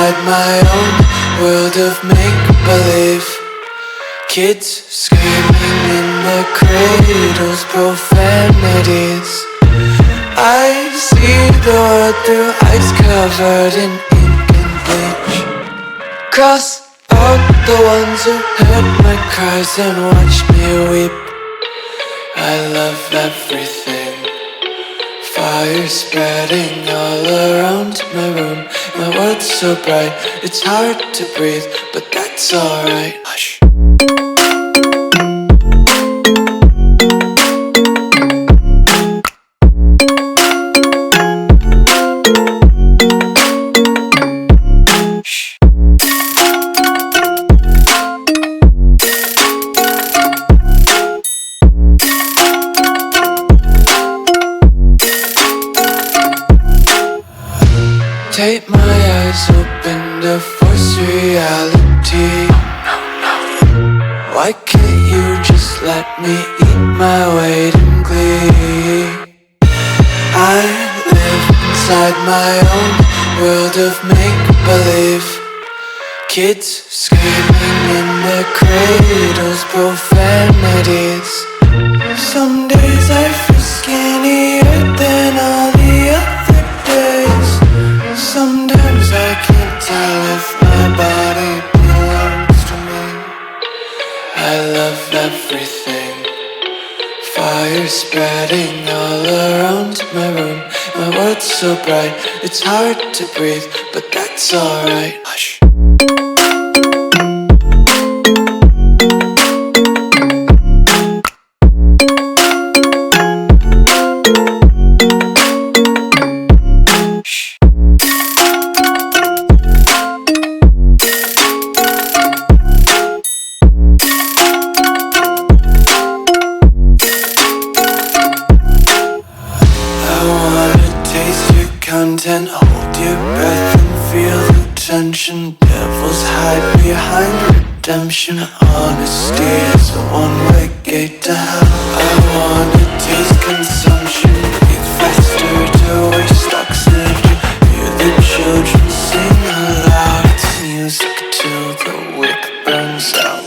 inside my own world of make-believe. Kids screaming in their cradles, profanities. I see the world through eyes covered in ink and bleach. Cross out the ones who heard my cries and watched me weep. I love everything. Fire spreading all around my room. My world's so bright, it's hard to breathe, but that's alright. Hush. Take my eyes open to force reality. Why can't you just let me eat my weight in glee? I live inside my own world of make-believe. Kids screaming in their cradles, profanities. Some days I feel skinnier than all the other days. Sometimes I can't tell if my body belongs to me. I love everything. Fire spreading all around my room. My world's so bright, it's hard to breathe, but that's alright. Hush. Content, hold your breath and feel the tension. Devils hide behind redemption. Honesty is a one-way gate to hell. I wanna taste consumption. Breathe faster to waste oxygen. Hear the children sing aloud. It's music till the wick burns out.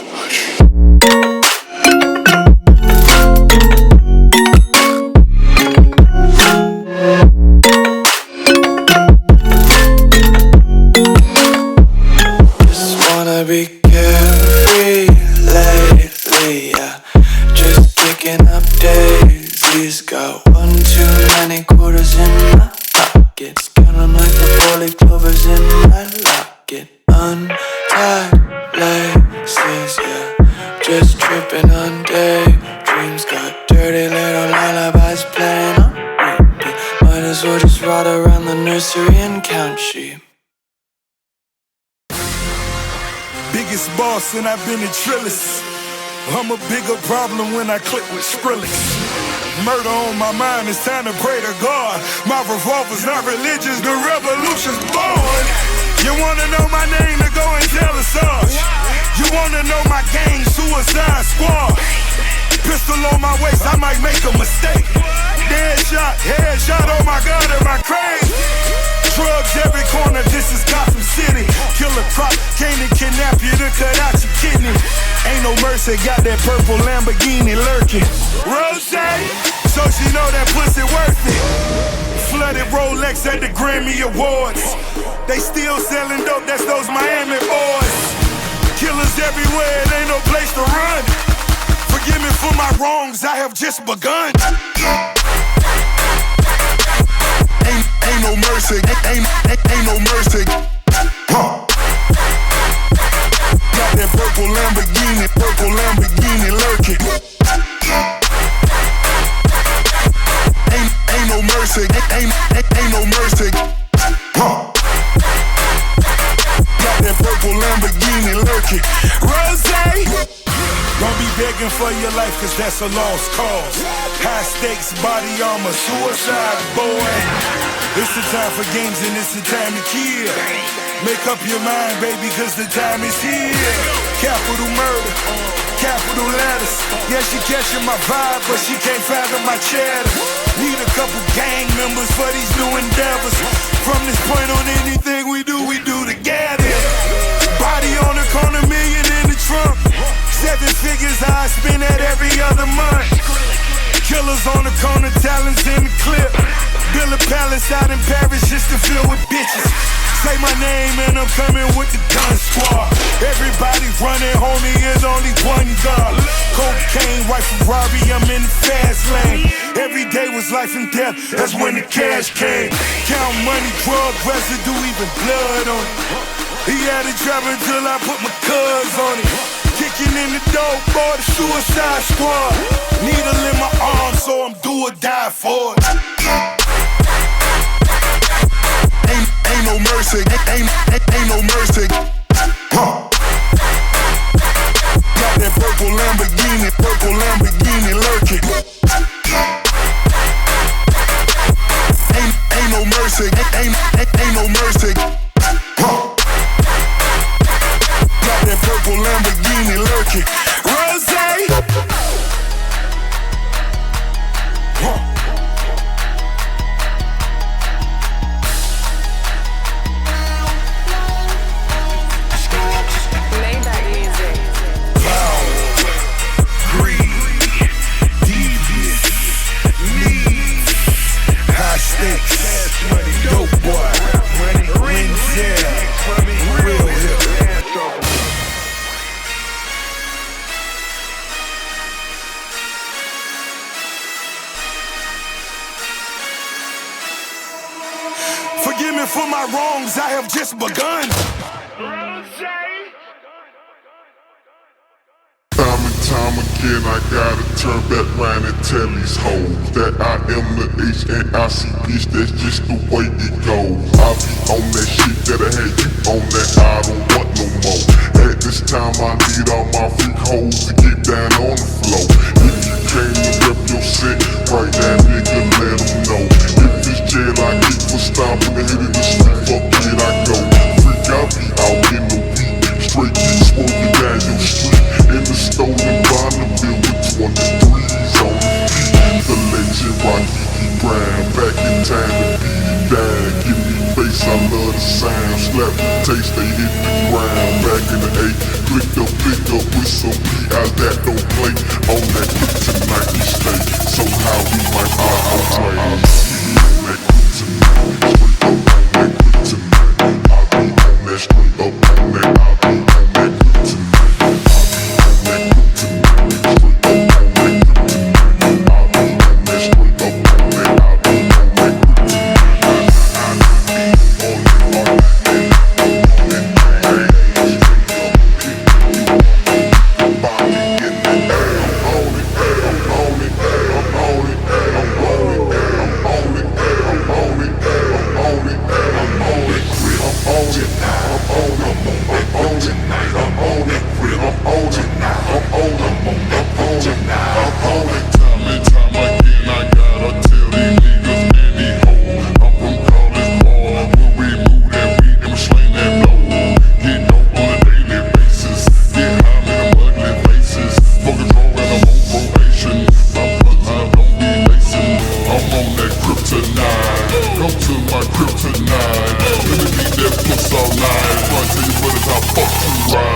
Be carefree lately, yeah. Just picking up daisies. Got one too many quarters in my pockets. Count 'em like the 4-leaf clovers in my locket. Untied laces, yeah. Just tripping on daydreams. Got dirty little lullabies playing on repeat. Might as well just ride around the nursery and count sheep. Biggest boss and I've been a trillist. I'm a bigger problem when I click with Skrillex. Murder on my mind, it's time to pray to God. My revolver's not religious, the revolution's born. You wanna know my name, to go and tell us all. You wanna know my gang, Suicide Squad. Pistol on my waist, I might make a mistake. Deadshot, headshot, oh my God, am I crazy? Drugs every corner, this is Gotham City. Killer prop, came to kidnap you to cut out your kidney. Ain't no mercy, got that purple Lamborghini lurking. Rose, so she know that pussy worth it. Flooded Rolex at the Grammy Awards. They still selling dope, that's those Miami boys. Killers everywhere, it ain't no place to run. Forgive me for my wrongs, I have just begun. Ain't no mercy, ain't no mercy. Huh. Got that purple Lamborghini lurking. Ain't no mercy, ain't no mercy. Huh. Got that purple Lamborghini lurking. Rose, don't be begging for your life, cause that's a lost cause. High stakes, body armor, suicide, boy. It's the time for games and it's the time to kill. Make up your mind, baby, cause the time is here. Capital murder, capital letters. Yeah, she catching my vibe, but she can't fathom my chatter. Need a couple gang members for these new endeavors. From this point on, anything we do together. other month. Killers on the corner, talents in the clip. Build a palace out in Paris just to fill with bitches. Say my name and I'm coming with the gun squad. Everybody running, homie, is only one gun. Cocaine, white Ferrari, I'm in the fast lane. Every day was life and death, that's when the cash came. Count money, drug residue, even blood on it. He had it driving till I put my cuz on it. Kicking in the door, boy, the suicide squad. Needle in my arm, so I'm do or die for it. Ain't no mercy, ain't no mercy. Huh. Got that purple Lamborghini lurking. Ain't no mercy, ain't no mercy. Huh. Got that purple Lamborghini lurking. Rosé. Huh. Forgive me for my wrongs, I have just begun. Time and time again, I gotta turn back round and tell these hoes that I am the H and I see bitch, that's just the way it goes. I be on that shit that I had you on that I don't want no more. At this time, I need all my freak hoes to get down on the floor. If you came to rep your set, right now, nigga, let them know. If it's jail, I get for stomping the head of the street, fuck it, I go. Freak, I be out in the week, straight keep smoking down your street. In the stolen Bonneville with 23s on the feet. The legend Rocky Brown, back in time to beat it down. Give me bass, I love the sound. Slap the taste, they hit the ground. Back in the 8, flick up with some P.I. that don't play. On that kryptonite we stay. So how we might fly away. On that kryptonite, straight up on that kryptonite. I be on that straight up on that. I be on that kryptonite. Kryptonite, let me beat that puss all night. Trying to tell you brothers how fuck you ride.